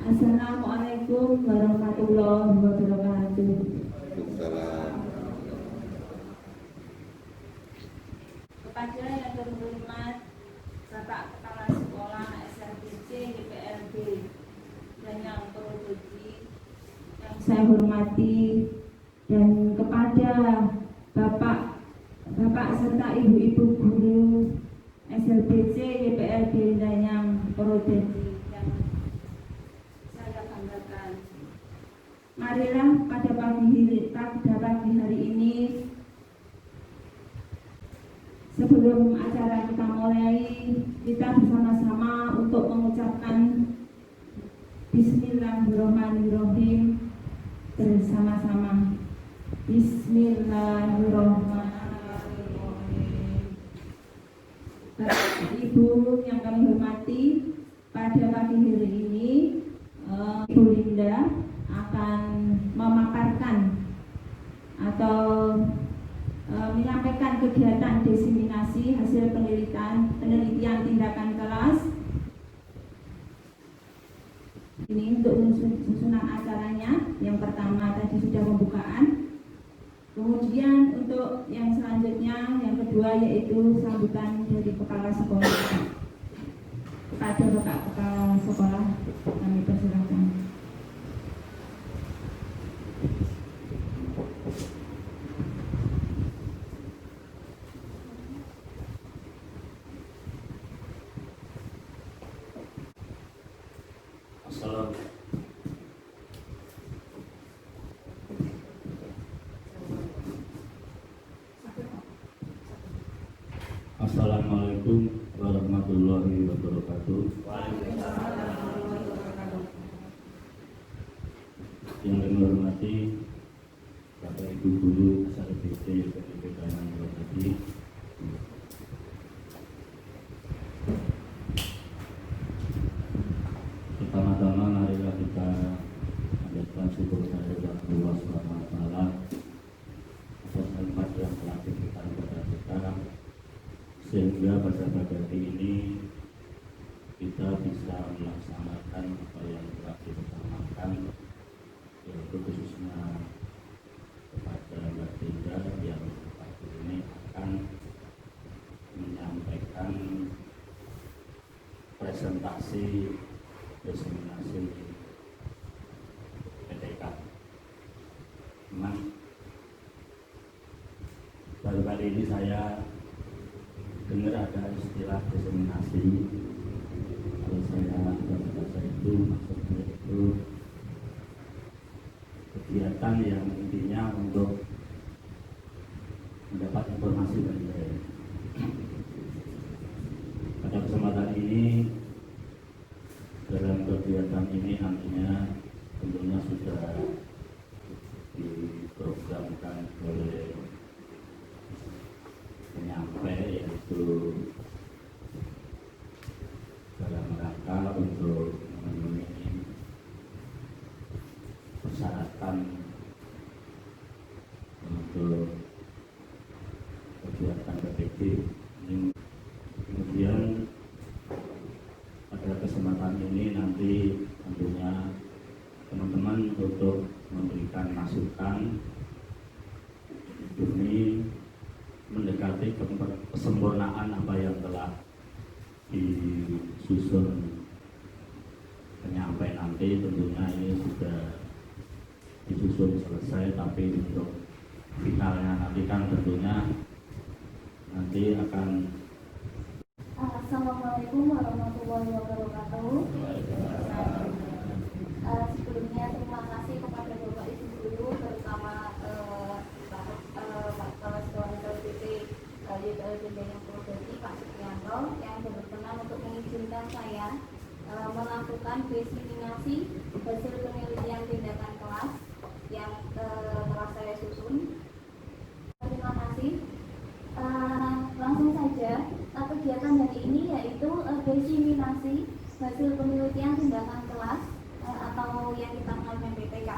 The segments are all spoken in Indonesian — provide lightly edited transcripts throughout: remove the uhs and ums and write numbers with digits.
Assalamualaikum warahmatullahi wabarakatuh. Salam. Kepada yang terhormat Bapak Kepala Sekolah SLBC YPLB dan yang terhormat yang saya hormati, dan kepada Bapak serta Ibu-ibu guru SLBC YPLB dan yang terhormat yang saya banggakan. Marilah pada pagi hari ini, sebelum acara kita mulai, kita bersama-sama untuk mengucapkan Bismillahirrahmanirrahim bersama-sama. Bismillahirrahmanirrahim. Bapak Ibu yang kami hormati, pada pagi hari ini Ibu Linda akan memaparkan atau menyampaikan kegiatan diseminasi hasil penelitian tindakan kelas ini. Untuk susunan acaranya, yang pertama tadi sudah pembukaan, kemudian untuk yang selanjutnya, yang kedua yaitu sambutan dari kepala sekolah. Kepada Bapak Kepala Sekolah kami persilakan. Assalamualaikum warahmatullahi wabarakatuh. Yang kami hormati Bapak Ibu Guru SLBC YPLB dan yang terhormati, pertama-tama marilah kita panjatkan syukur kehadirat Allah Subhanahu wa Ta'ala atas nikmat yang telah diberikan kepada kita, sehingga pada pagi hari ini kita bisa melaksanakan apa yang telah direncanakan, yaitu khususnya kepada Mbak Dinda yang pagi ini akan menyampaikan presentasi diseminasi PTK. Memang baru kali ini saya dengar ada istilah diseminasi. Kalau saya baca itu maksudnya itu kegiatan yang intinya untuk mendapat informasi dari saya. Pada kesempatan ini, dalam kegiatan ini nantinya tentunya sudah diprogramkan oleh penyampai, yaitu dalam rangka untuk memenuhi persyaratan untuk kegiatan PPG. Kemudian pada kesempatan ini nanti tentunya teman-teman untuk memberikan masukan demi mendekati kesempurnaan apa yang telah disusun penyampai nanti. Tentunya ini sudah disusun selesai, tapi untuk finalnya nanti kan tentunya nanti akan. Assalamualaikum warahmatullahi wabarakatuh. Sebelumnya terima kasih kepada Bapak Ibu Guru, terutama Pak Kepala Sekolah SLBC YPLB yang terhormati Pak Supriyanto, yang berkenan untuk mengizinkan saya melakukan diseminasi hasil penelitian tindakan kelas yang telah saya susun. Terima kasih. Langsung saja, kegiatan hari ini yaitu diseminasi hasil penelitian tindakan kelas atau yang kita kenal dengan PTK,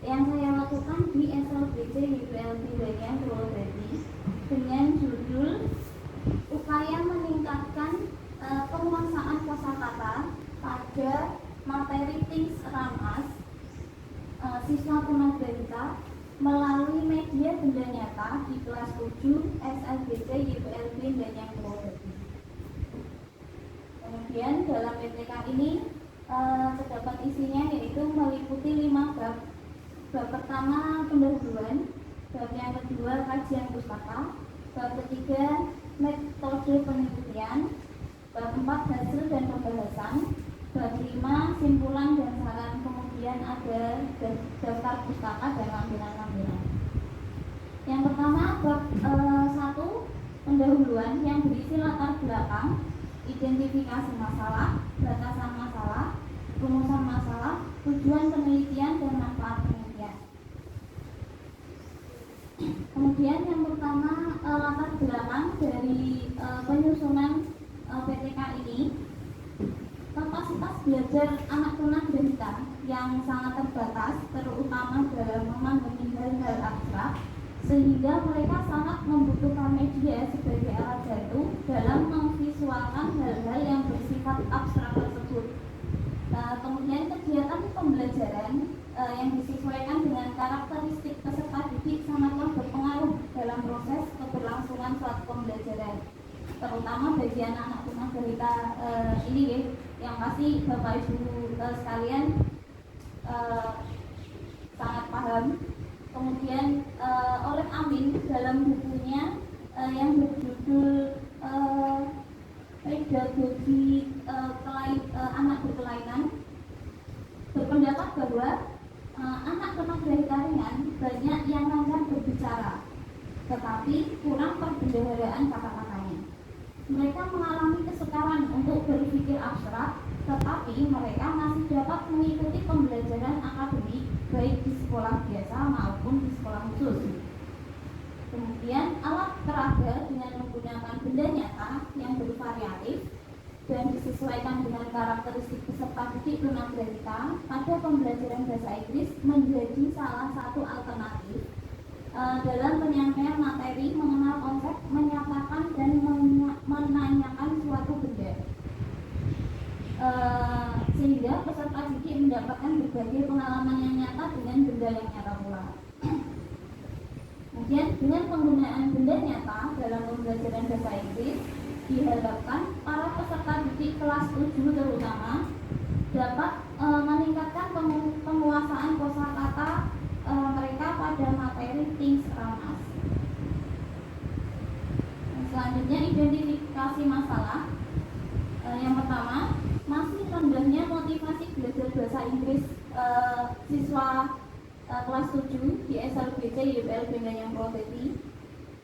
yang saya lakukan di SLBC YPLB yang terhormati dengan judul upaya meningkatkan penguasaan kosakata pada materi Things Around Us, siswa tunagrahita melalui media benda nyata di kelas 7 SLBC YPLB dan yang Purwodadi. Kemudian dalam PTK ini terdapat isinya yaitu meliputi 5 bab. Bab pertama pendahuluan, bab yang kedua kajian pustaka, bab ketiga metode penelitian, bab 4 hasil dan pembahasan, bab 5 simpulan dan saran, kemudian ada daftar pustaka dan lampiran-lampiran. Yang pertama bab 1 pendahuluan yang berisi latar belakang, identifikasi masalah, batasan masalah, rumusan masalah, tujuan penelitian dan manfaat penelitian. Kemudian yang pertama latar belakang dari penyusunan PTK ini, kapasitas belajar anak tunagrahita yang sangat terbatas, terutama dalam memahami hal-hal abstrak, sehingga mereka sangat membutuhkan media sebagai alat bantu dalam memvisualkan hal-hal yang bersifat abstrak tersebut. Kemudian kegiatan pembelajaran yang disesuaikan dengan karakteristik peserta didik sangatlah berpengaruh dalam proses keberlangsungan suatu pembelajaran, terutama bagi anak-anak tunagrahita ini yang pasti Bapak Ibu sekalian sangat paham. Kemudian oleh Amin dalam bukunya yang berjudul Pedagogi Anak Berkelainan berpendapat bahwa anak tunagrahita ringan banyak yang lancar berbicara, tetapi kurang perbendaharaan kata-katanya. Mereka mengalami kesukaran untuk berpikir abstrak, tetapi mereka masih dapat mengikuti pembelajaran akademik baik di sekolah biasa maupun di sekolah khusus. Kemudian alat peraga dengan menggunakan benda nyata yang bervariatif dan disesuaikan dengan karakteristik peserta didik tunagrahita pada pembelajaran bahasa Inggris menjadi salah satu alternatif dalam penyampaian materi, mengenal konsep, menyatakan dan menanyakan suatu benda, sehingga peserta didik mendapatkan berbagai pengalaman yang nyata dengan benda yang nyata pula. Kemudian dengan penggunaan benda nyata dalam pembelajaran bahasa Inggris, diharapkan para peserta didik kelas 7 terutama dapat meningkatkan penguasaan kosakata mereka pada materi Things Around Us. Selanjutnya identifikasi masalah. Yang pertama, masih rendahnya motivasi belajar bahasa Inggris siswa kelas 7 di SLBC YPLB dan yang Purwodadi.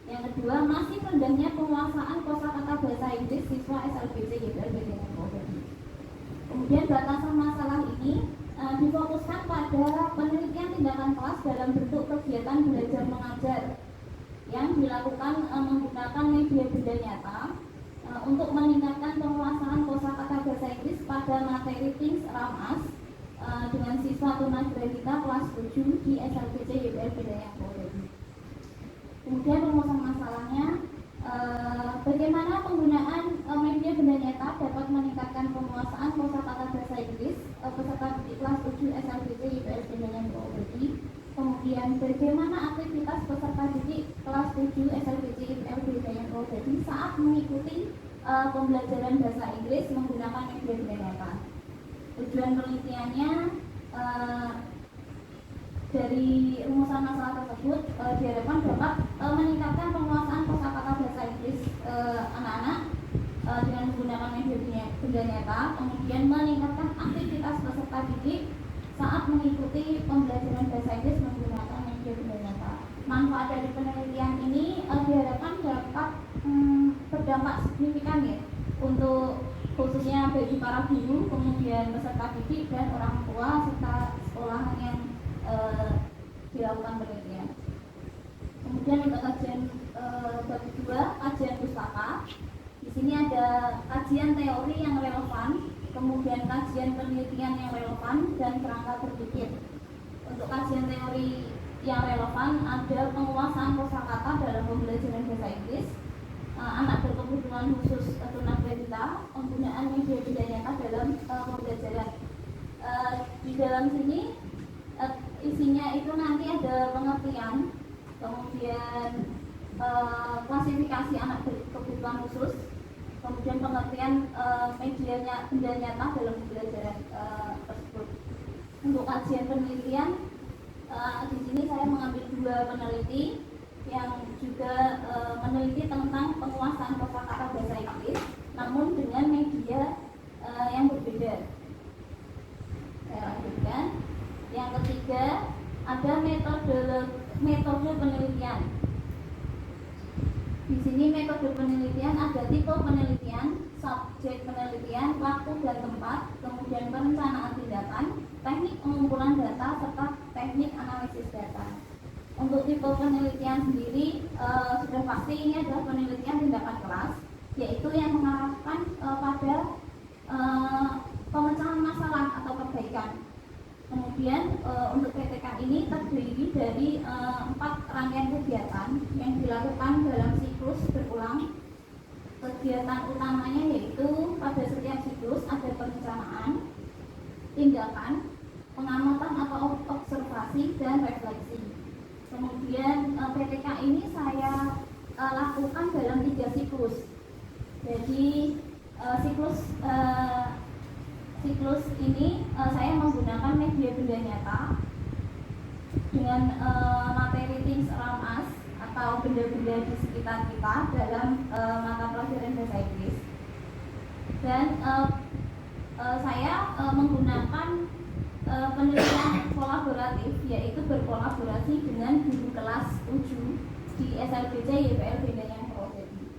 Yang kedua, masih rendahnya penguasaan kosakata bahasa Inggris siswa SLBC YPLB dan yang Purwodadi. Kemudian batasan masalah ini difokuskan pada penelitian tindakan kelas dalam bentuk kegiatan belajar mengajar yang dilakukan menggunakan media benda nyata untuk meningkatkan penguasaan kosakata bahasa Inggris pada materi Things Around Us dengan siswa tunagrahita kelas 7 di SLBC YPLB dan yang Purwodadi. Kemudian rumusan masalahnya, bagaimana penggunaan media benda nyata dapat meningkatkan penguasaan kosakata bahasa Inggris peserta didik kelas 7 SLBC YPLB dan yang Purwodadi. Kemudian bagaimana aktivitas peserta didik kelas 7 SLBC YPLB dan yang Purwodadi saat mengikuti pembelajaran bahasa Inggris menggunakan media benda nyata. Tujuan penelitiannya dari rumusan masalah tersebut diharapkan dapat meningkatkan penguasaan kosakata bahasa Inggris anak-anak dengan menggunakan media benda nyata, kemudian meningkatkan aktivitas peserta didik saat mengikuti pembelajaran bahasa Inggris menggunakan media benda nyata. Manfaat dari penelitian ini diharapkan dapat berdampak signifikan ya untuk khususnya bagi para guru, kemudian peserta didik dan orang tua serta sekolahan yang dilakukan penelitian. Kemudian untuk kajian bab kedua, kajian pustaka. Di sini ada kajian teori yang relevan, kemudian kajian penelitian yang relevan dan kerangka berpikir. Untuk kajian teori yang relevan ada penguasaan kosakata dalam pembelajaran bahasa Inggris, anak berkebutuhan khusus tunagrahita, penggunaan media benda nyata dalam pembelajaran. Di dalam sini isinya itu nanti ada pengertian, kemudian klasifikasi anak berkebutuhan khusus, kemudian pengertian medianya benda nyata dalam pembelajaran tersebut. Untuk kajian penelitian, di sini saya mengambil 2 peneliti yang juga meneliti tentang penguasaan kosakata bahasa Inggris, namun dengan media yang berbeda. Saya lanjutkan. Yang ketiga, ada metode penelitian. Di sini metode penelitian ada tipe penelitian, subjek penelitian, waktu dan tempat, kemudian perencanaan tindakan, teknik pengumpulan data, serta teknik analisis data. Untuk tipe penelitian sendiri sudah pasti ini adalah penelitian tindakan kelas, yaitu yang mengarahkan pada pemecahan masalah atau perbaikan. Kemudian untuk PTK ini terdiri dari 4 rangkaian kegiatan yang dilakukan dalam siklus berulang. Kegiatan utamanya yaitu pada setiap siklus ada perencanaan, tindakan, pengamatan atau observasi, dan refleksi. Kemudian PTK ini saya lakukan dalam 3 siklus. Jadi siklus ini saya menggunakan media benda nyata dengan materi things around us atau benda-benda di sekitar kita dalam mata pelajaran bahasa Inggris. Dan saya menggunakan penelitian kolaboratif, yaitu berkolaborasi dengan guru kelas 7 di SLBC YPL Bendanya Projedi.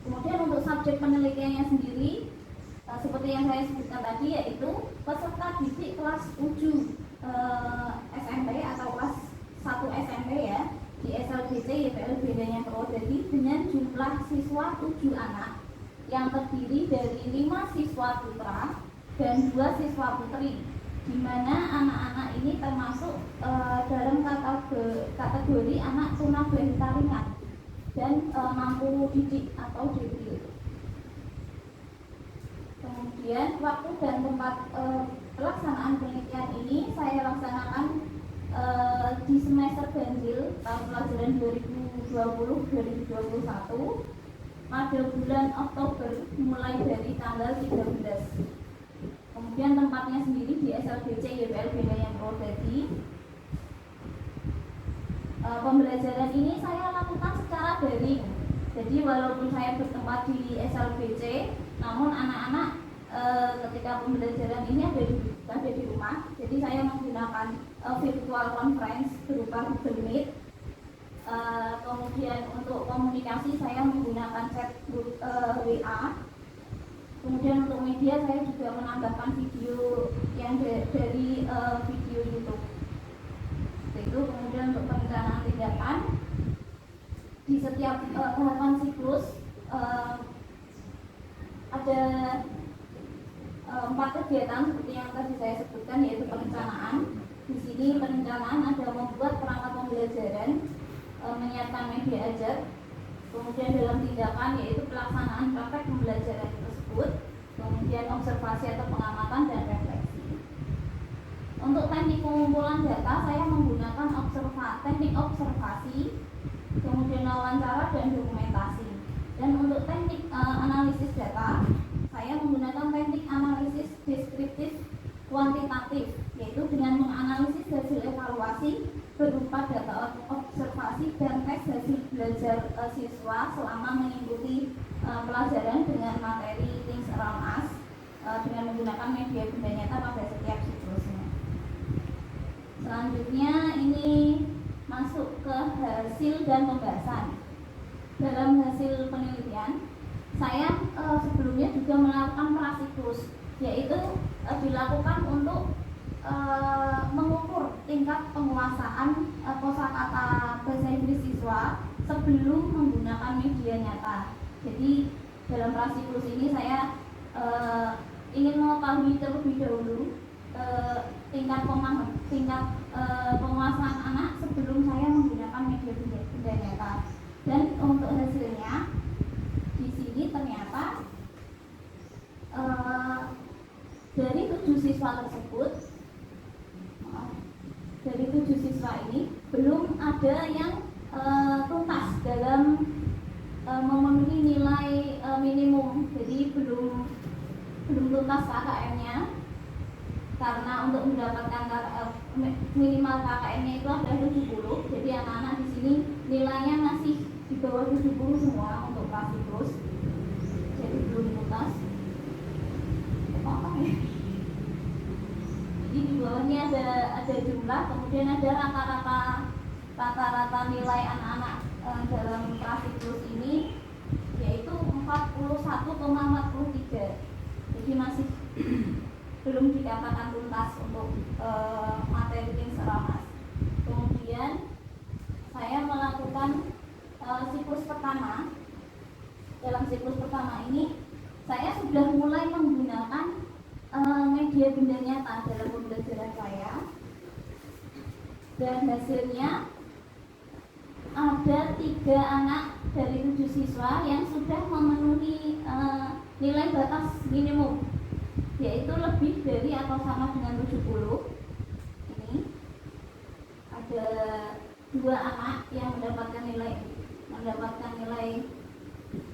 Kemudian untuk subjek penelitiannya sendiri, seperti yang saya sebutkan tadi, yaitu peserta didik kelas 7 SMP atau kelas 1 SMP ya di SLBC YPL Bendanya Projedi dengan jumlah siswa 7 anak yang terdiri dari 5 siswa putra dan 2 siswa putri, di mana anak-anak ini termasuk dalam kategori anak tunabalita ringan dan mampu didik atau DBD. Kemudian waktu dan tempat pelaksanaan penelitian ini saya laksanakan di semester ganjil tahun pelajaran 2020-2021 pada bulan Oktober mulai dari tanggal 13. Kemudian tempatnya sendiri di SLBC YPL Bendanya Projedi. Pembelajaran ini saya lakukan secara daring. Jadi walaupun saya bertempat di SLBC, namun anak-anak ketika pembelajaran ini ada di rumah. Jadi saya menggunakan virtual conference berupa Google Meet. Kemudian untuk komunikasi saya menggunakan chat group WA. Kemudian untuk media saya juga menambahkan video yang dari video YouTube. Itu kemudian untuk perencanaan tindakan di setiap tahapan siklus ada 4 kegiatan seperti yang tadi saya sebutkan, yaitu perencanaan. Di sini perencanaan ada membuat perangkat pembelajaran, menyiapkan media ajar, kemudian dalam tindakan yaitu pelaksanaan praktek pembelajaran tersebut, kemudian observasi atau pengamatan dan refleksi. Untuk teknik pengumpulan data saya menggunakan teknik observasi, kemudian wawancara dan dokumentasi. Dan untuk teknik analisis data saya menggunakan teknik analisis deskriptif kuantitatif, yaitu dengan menganalisis hasil evaluasi berupa data observasi dan tes hasil belajar siswa selama mengikuti pelajaran dengan materi Things Around Us dengan menggunakan media benda nyata pada setiap siklusnya. Selanjutnya ini masuk ke hasil dan pembahasan. Dalam hasil penelitian saya sebelumnya juga melakukan prasiklus, yaitu dilakukan untuk mengukur tingkat penguasaan kosakata bahasa Inggris siswa sebelum menggunakan media nyata. Jadi dalam prasiklus ini saya ingin mengetahui terlebih dahulu tingkat penguasaan anak sebelum saya menggunakan media benda nyata. Dan untuk hasilnya di sini ternyata dari 7 siswa tersebut dari 7 siswa ini belum ada yang tuntas dalam memenuhi nilai minimum. Jadi belum tuntas KKM-nya, karena untuk mendapatkan minimal KKM-nya itu adalah 70. Jadi anak-anak di sini nilainya masih di bawah 70 semua untuk prasiklus. Jadi belum tuntas. Apa ya? Jadi di bawahnya ada jumlah, kemudian ada rata-rata nilai anak-anak dalam prasiklus ini yaitu 41,43. Jadi masih belum dikatakan tuntas untuk materi Ramas. Kemudian saya melakukan siklus pertama. Dalam siklus pertama ini saya sudah mulai menggunakan media benda nyata dalam pembelajaran saya, dan hasilnya ada 3 anak dari 7 siswa yang sudah memenuhi nilai batas minimum, yaitu lebih dari atau sama dengan 70. Ini ada 2 anak yang mendapatkan nilai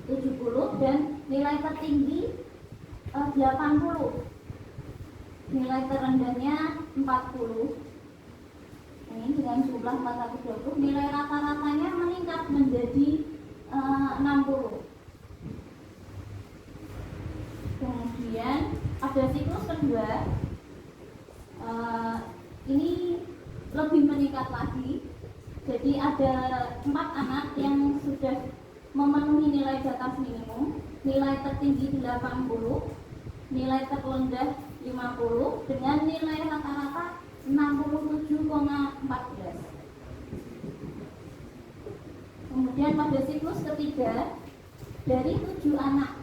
70 dan nilai tertinggi 80. Nilai terendahnya 40. Ini dengan jumlah 420, nilai rata-ratanya meningkat menjadi 60. Kemudian ada siklus kedua, ini lebih meningkat lagi. Jadi ada 4 anak yang sudah memenuhi nilai batas minimum, nilai tertinggi 80, nilai terendah 50, dengan nilai rata-rata 67,14. Kemudian pada siklus ketiga, dari 7 anak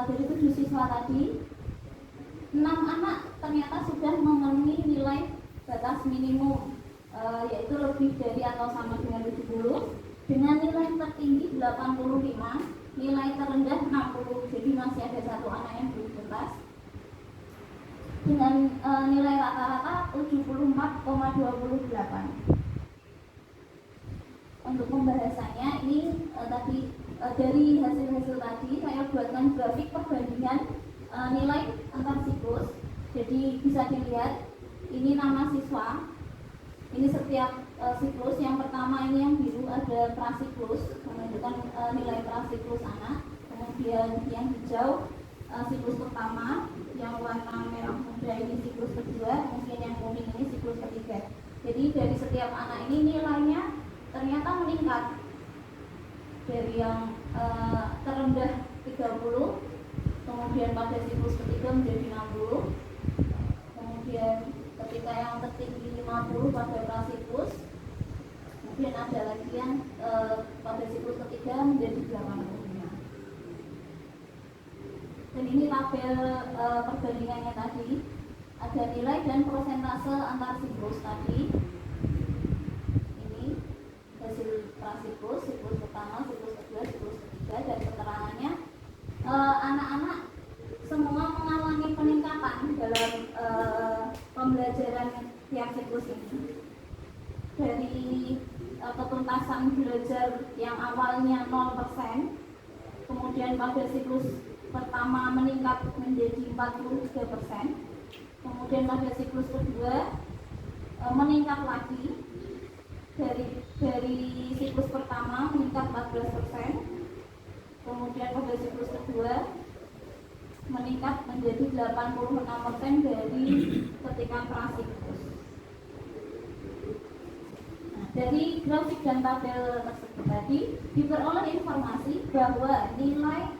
dari 7 siswa tadi, 6 anak ternyata sudah memenuhi nilai batas minimum, yaitu lebih dari atau sama dengan 70, dengan nilai tertinggi 85, nilai terendah 60. Jadi masih ada 1 anak yang belum tuntas, dengan nilai rata-rata 74,28. Untuk pembahasannya ini tadi dari hasil-hasil tadi saya buatkan grafik perbandingan nilai antar siklus. Jadi bisa dilihat ini nama siswa, ini setiap siklus. Yang pertama ini yang biru ada prasiklus, menunjukkan nilai prasiklus anak. Kemudian yang hijau siklus pertama, yang warna merah muda ini siklus kedua, mungkin yang kuning ini siklus ketiga. Jadi dari setiap anak ini nilainya ternyata meningkat dari yang terendah 30, kemudian pada siklus ketiga menjadi 60, kemudian ketika yang tertinggi 50 pada prasiklus, kemudian ada lagi yang pada siklus ketiga menjadi 85. Dan ini tabel perbandingannya tadi, ada nilai dan persentase antar siklus tadi. Ini hasil prasiklus, siklus pertama, siklus kedua, siklus ketiga, dan keterangannya anak-anak semua mengalami peningkatan dalam pembelajaran tiap siklus ini. Dari ketuntasan belajar yang awalnya 0%, kemudian pada siklus pertama meningkat menjadi 43%, kemudian pada siklus kedua meningkat lagi dari siklus pertama meningkat 14%, kemudian pada siklus kedua meningkat menjadi 86% dari ketika prasiklus. Nah, dari grafik dan tabel tersebut tadi diperoleh informasi bahwa nilai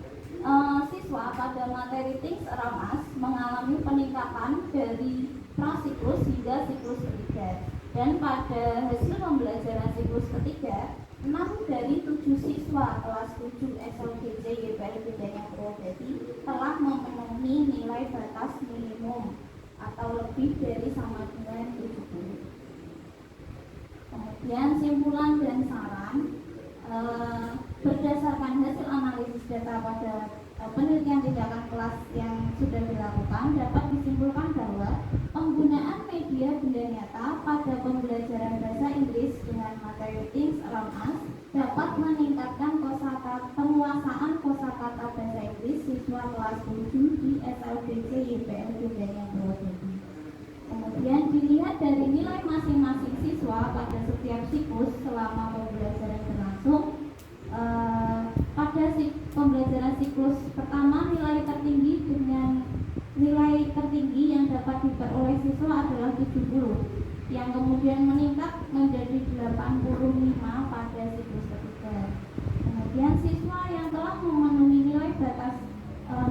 siswa pada materi Ramas mengalami peningkatan dari prasiklus hingga siklus ketiga, dan pada hasil pembelajaran siklus ketiga 6 dari 7 siswa kelas 7 SLGJ YPL Bidang Purwodadi telah memenuhi nilai batas minimum atau lebih dari sama dengan 70. Kemudian simpulan dan saran, berdasarkan hasil analisis data pada penelitian tindakan kelas yang sudah dilakukan, dapat disimpulkan bahwa penggunaan media media benda nyata pada pembelajaran bahasa Inggris dengan materi Things Around Us dapat meningkatkan penguasaan kosakata bahasa Inggris siswa kelas 7 di SLBC YPR Benda yang Purwodadi. Kemudian dilihat dari nilai masing-masing siswa pada setiap siklus selama pembelajaran berlangsung. Pada pembelajaran siklus pertama, nilai tertinggi yang dapat diperoleh siswa adalah 70, yang kemudian meningkat menjadi 85 pada siklus ketiga. Kemudian siswa yang telah memenuhi nilai batas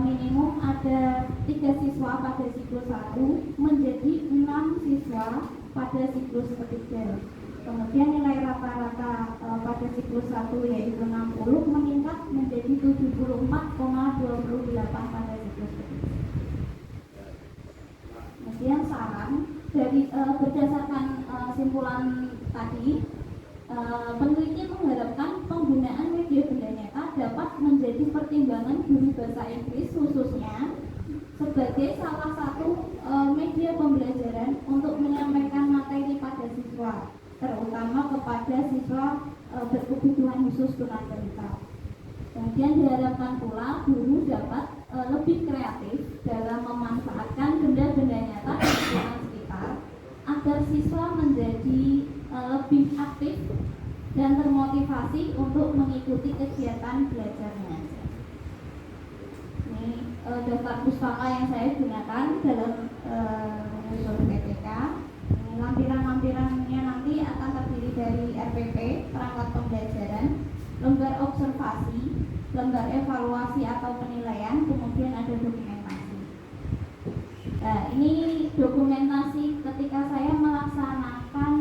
minimum ada 3 siswa pada siklus 1 menjadi 6 siswa pada siklus ketiga. Kemudian nilai rata-rata pada siklus 1 yaitu 60 meningkat menjadi 74,28 pada siklus ketiga. Kemudian saran dari berdasarkan simpulan tadi, peneliti mengharapkan penggunaan media benda nyata dapat menjadi pertimbangan guru bahasa Inggris khususnya sebagai salah satu media pembelajaran untuk menyampaikan materi pada siswa, terutama kepada siswa berkebutuhan khusus tunagrahita. Kemudian diharapkan pula guru dapat lebih kreatif dalam memanfaatkan benda-benda nyata di lingkungan sekitar agar siswa menjadi lebih aktif dan termotivasi untuk mengikuti kegiatan belajarnya. Ini daftar pustaka yang saya gunakan dalam menyusun PPK. Lampiran-lampirannya nanti akan terdiri dari RPP, perangkat pembelajaran, lembar observasi, lembar evaluasi atau penilaian, kemudian ada dokumentasi. Nah, ini dokumentasi ketika saya melaksanakan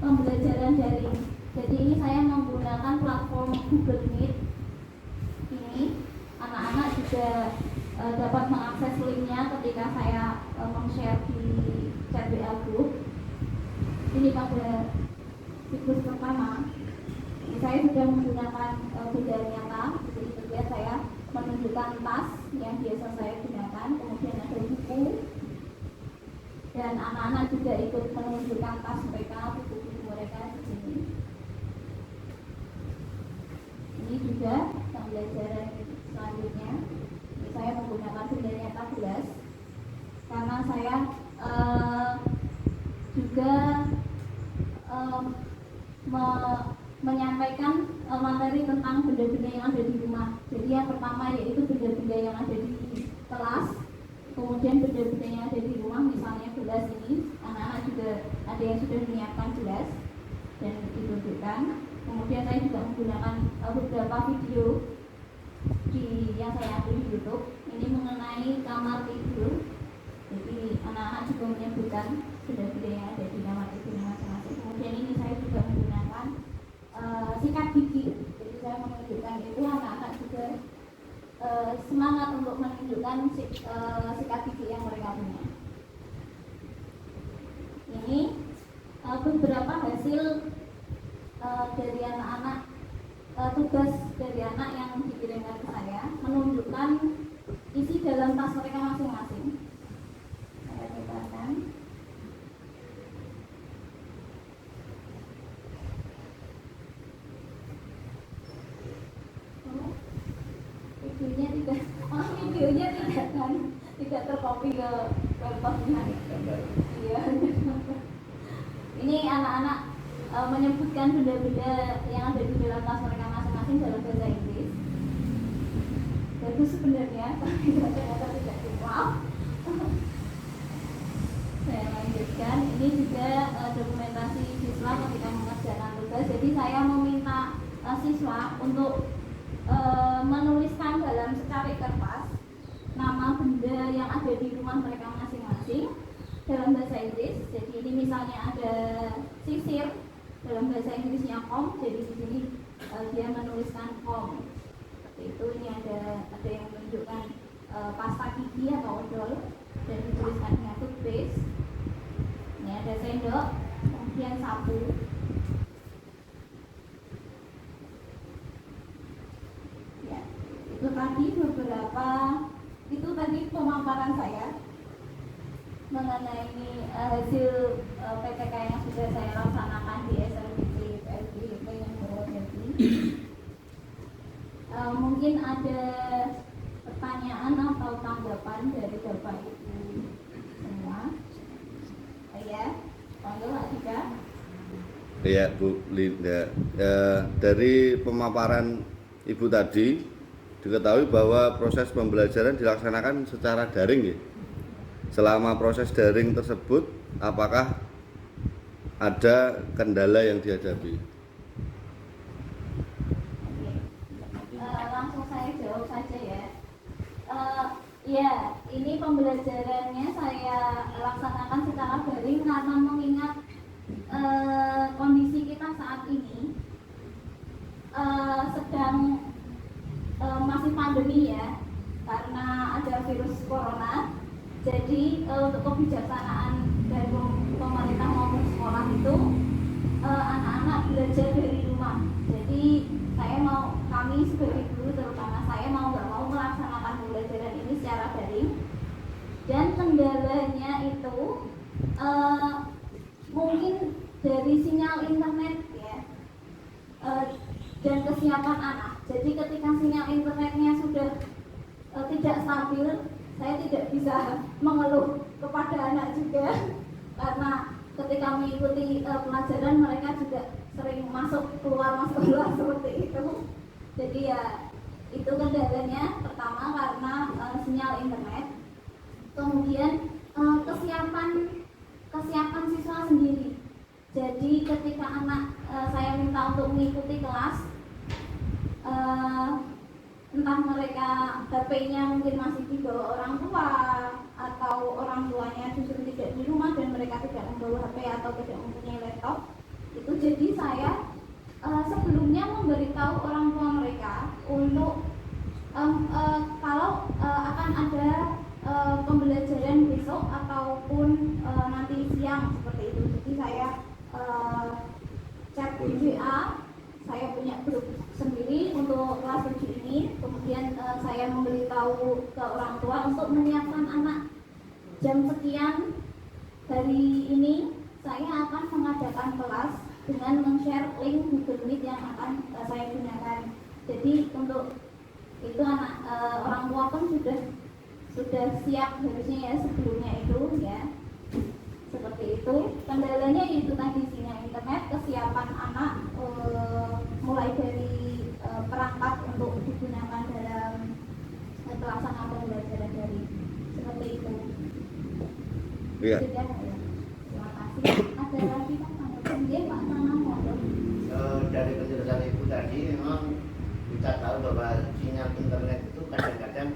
pembelajaran daring. Jadi ini saya menggunakan platform Google Meet. Ini anak-anak juga dapat mengakses linknya ketika saya meng-share di chat WA group. Ini pada siklus pertama saya sudah menggunakan benda nyata. Jadi kemudian saya menunjukkan tas yang biasa saya gunakan, kemudian ada buku, dan anak-anak juga ikut menunjukkan tas mereka, buku-buku mereka di sini. Ini juga pembelajaran selanjutnya. Ini saya menggunakan benda nyata gelas karena saya juga menyampaikan materi tentang benda-benda yang ada di rumah. Jadi yang pertama yaitu benda-benda yang ada di kelas, kemudian benda-benda yang ada di rumah, misalnya gelas ini, anak-anak juga ada yang sudah menyiapkan gelas dan ditunjukkan. Kemudian saya juga menggunakan beberapa video yang saya ambil di YouTube. Ini mengenai kamar tidur. Jadi anak-anak juga menyebutkan benda-benda yang ada di kamar tidur masing-masing. Kemudian ini saya juga menggunakan sikat gigi. Jadi saya menunjukkan itu, anak-anak juga semangat untuk menunjukkan sikat gigi yang mereka punya. Ini beberapa hasil dari anak-anak, tugas dari anak yang dikirimkan ke saya, menunjukkan isi dalam tas mereka masing-masing. Saya tekankan. Videonya tidak tercopy ke laptopnya. Iya. Ini anak-anak menyebutkan benda-benda yang ada di dalam tas mereka masing-masing dalam bahasa Inggris. Bagus sebenarnya, tapi ternyata tidak cukup. Saya lanjutkan. Ini juga dokumentasi siswa ketika mengerjakan tugas. Jadi saya meminta siswa untuk menuliskan dalam secari kertas nama benda yang ada di rumah mereka masing-masing dalam bahasa Inggris. Jadi ini misalnya ada sisir, dalam bahasa Inggrisnya comb, jadi di sini dia menuliskan comb. Seperti itu. Ini ada yang menunjukkan pasta gigi atau odol dan dituliskannya toothpaste. Ini ada sendok, kemudian sapu. Ya, itu tadi pemaparan saya mengenai hasil PPK yang sudah saya laksanakan di SLBC PLBP yang Purwodadi. Mungkin ada pertanyaan atau tanggapan dari Bapak Ibu semua. Ya, monggo Pak Dika. Ya Bu Linda, dari pemaparan Ibu tadi diketahui bahwa proses pembelajaran dilaksanakan secara daring ya. Selama proses daring tersebut, apakah ada kendala yang dihadapi? Langsung saya jawab saja ya. Ya, ini pembelajarannya saya laksanakan secara daring karena mengingat kondisi kita saat ini sedang masih pandemi ya, karena ada virus corona. Jadi untuk kebijaksanaan dari pemerintah maupun sekolah itu anak-anak belajar dari rumah. Jadi kami sebagai guru terutama saya nggak mau melaksanakan pembelajaran ini secara daring. Dan kendalanya itu mungkin dari sinyal internet ya, dan kesiapan anak. Jadi ketika sinyal internetnya sudah tidak stabil, saya tidak bisa mengeluh kepada anak juga, karena ketika mengikuti pelajaran mereka juga sering masuk keluar seperti itu. Jadi ya itu kendalanya pertama karena sinyal internet. Kemudian kesiapan siswa sendiri. Jadi ketika anak saya minta untuk mengikuti kelas, entah mereka HP-nya mungkin masih dibawa orang tua atau orang tuanya justru tidak di rumah dan mereka tidak membawa HP atau tidak mempunyai laptop, itu jadi saya sebelumnya memberitahu orang tua mereka untuk kalau akan ada pembelajaran besok ataupun nanti siang seperti itu. Jadi saya chat di WA, saya punya grup sendiri untuk kelas 7 ini. Kemudian saya memberitahu ke orang tua untuk menyiapkan anak jam sekian hari ini saya akan mengadakan kelas dengan men-share link Google Meet yang akan saya gunakan. Jadi untuk itu orang tua pun sudah siap harusnya ya sebelumnya itu ya. Seperti itu. Kendalanya itu tadi sinyal internet, kesiapan anak mulai dari perangkat untuk digunakan dalam pelaksanaan pembelajaran dari seperti itu. Iya. Sudah, ya. Terima kasih. Ada lagi Pak tanggapan dia Pak Tanam? Dari penjelasan Ibu tadi memang kita tahu bahwa sinyal internet itu kadang-kadang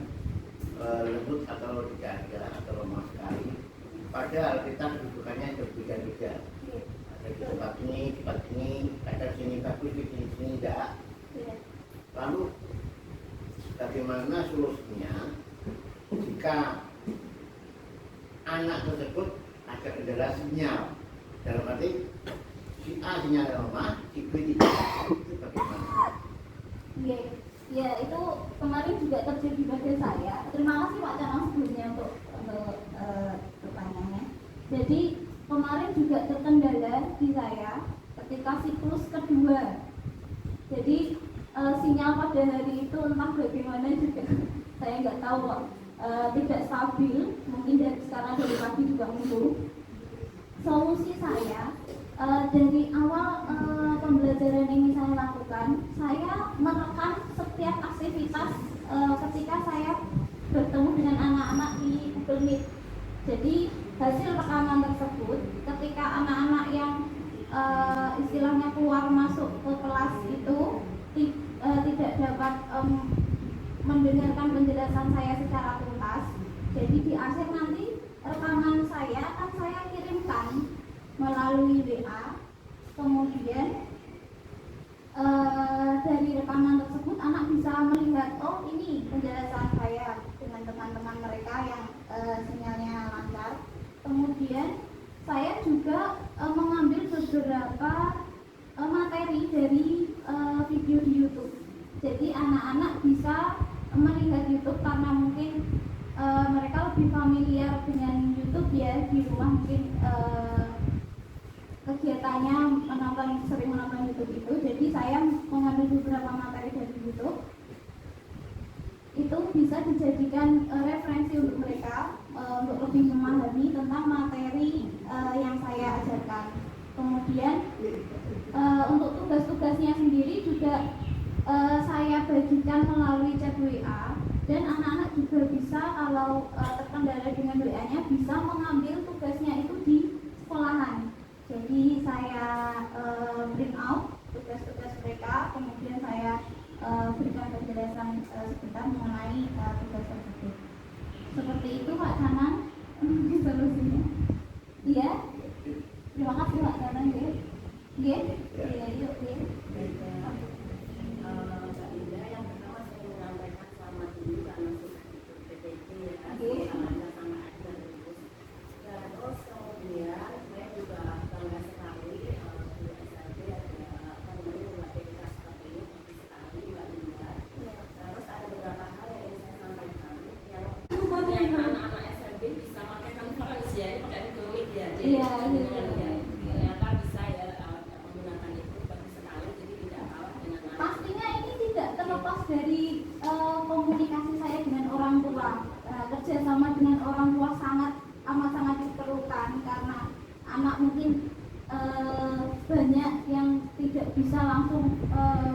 lembut atau tidak ada atau lemah sekali. Padahal kita kedudukannya berbeda-beda. Ada di tempat ini, kadang sini bagus, di sini tidak. Lalu bagaimana solusinya jika anak tersebut ada kendala sinyal? Dalam arti si A sinyal lemah, si B tidak. Itu bagaimana? Ya itu kemarin juga terjadi pada saya. Terima kasih Pak Canang sebelumnya untuk pertanyaannya. Jadi kemarin juga terkendala di saya ketika siklus kedua. Jadi sinyal pada hari itu entah bagaimana juga saya nggak tahu kok, tidak stabil. Mungkin dari sekarang dari pagi juga muncul. Solusi saya dari awal pembelajaran ini saya lakukan, saya merekam setiap aktivitas ketika saya bertemu dengan anak-anak di Google Meet. Jadi hasil rekaman tersebut ketika anak-anak yang istilahnya keluar masuk ke kelas itu tidak dapat mendengarkan penjelasan saya secara tuntas, jadi di akhir nanti rekaman saya akan saya kirimkan melalui WA. Kemudian dari rekaman tersebut anak bisa melihat, oh ini penjelasan saya dengan teman-teman mereka yang sinyalnya lancar. Kemudian saya juga mengambil beberapa materi dari video di YouTube. Jadi anak-anak bisa melihat YouTube karena mungkin mereka lebih familiar dengan YouTube YouTube ya, di rumah mungkin kegiatannya sering menonton YouTube itu. Jadi saya mengambil beberapa materi dari YouTube, itu bisa dijadikan referensi untuk mereka untuk lebih memahami tentang materi yang saya ajarkan. Kemudian untuk tugas-tugasnya sendiri juga saya bagikan melalui chat WA, dan anak-anak juga bisa kalau terkendala dengan WA-nya bisa mengambil tugasnya itu di sekolahan. Jadi saya print out tugas-tugas mereka, kemudian saya berikan penjelasan sebentar mengenai tugas tersebut. Seperti itu Pak Canang solusinya. Iya. Terima kasih Pak Canang ya. Iya. Iya, yuk ya. Mbak Linda, yang pertama saya menyampaikan selamat dulu karena sudah ikut PPT ya, semangatnya sangat ada terus. Terus kemudian saya juga bangga sekali di SLB ada aktivitas seperti ini, bagus sekali Mbak Linda. Terus ada beberapa hal yang ingin saya sampaikan yang anak-anak SLB bisa pakai conference ya, pakai Google Meet ya. Jadi ternyata bisa ya menggunakan itu, bagus sekali, jadi tidak kalah dengan Pastinya ini tidak terlepas dari komunikasi saya dengan orang tua. Kerjasama dengan orang tua amat sangat diperlukan karena anak mungkin banyak yang tidak bisa langsung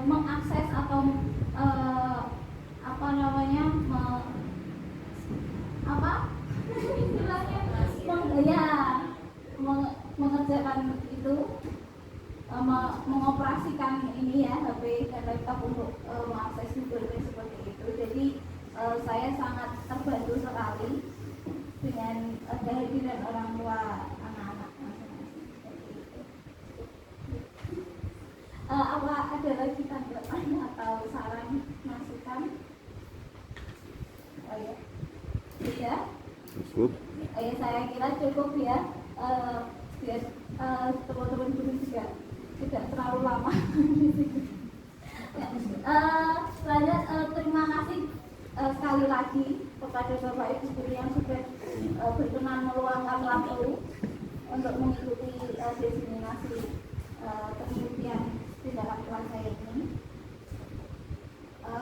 mengakses atau mengerjakan itu, mengoperasikan ini ya HP dan laptop untuk mengakses Google seperti itu. Jadi saya sangat terbantu sekali dengan kehadiran orang tua anak-anak masing-masing seperti itu. Apa ada lagi tanggapan atau saran masukan? Oh ya, tidak. Cukup. Ya, saya kira cukup ya. Biar teman-teman guru juga tidak terlalu lama. Terima kasih sekali lagi kepada Bapak Ibu guru yang sudah berkenan meluangkan waktu untuk mengikuti diseminasi penelitian di dalam kelas saya ini.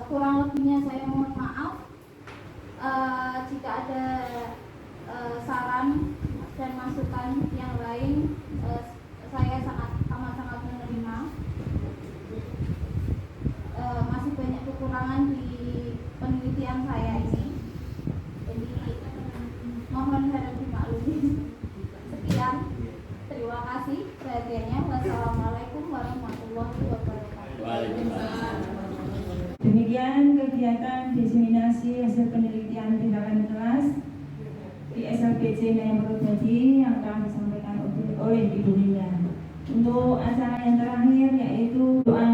Kurang lebihnya saya mohon maaf. Jika ada saran dan masukan yang lain, saya sangat menerima. Masih banyak kekurangan di penelitian saya ini, jadi mohon harap dimaklumi. Sekian, terima kasih perhatiannya. Wassalamualaikum warahmatullahi wabarakatuh. Demikian kegiatan diseminasi hasil penelitian tindakan kelas di SLBC Nayang Purwodadi yang telah disampaikan oleh Ibu Linda. Untuk acara yang terakhir yaitu doa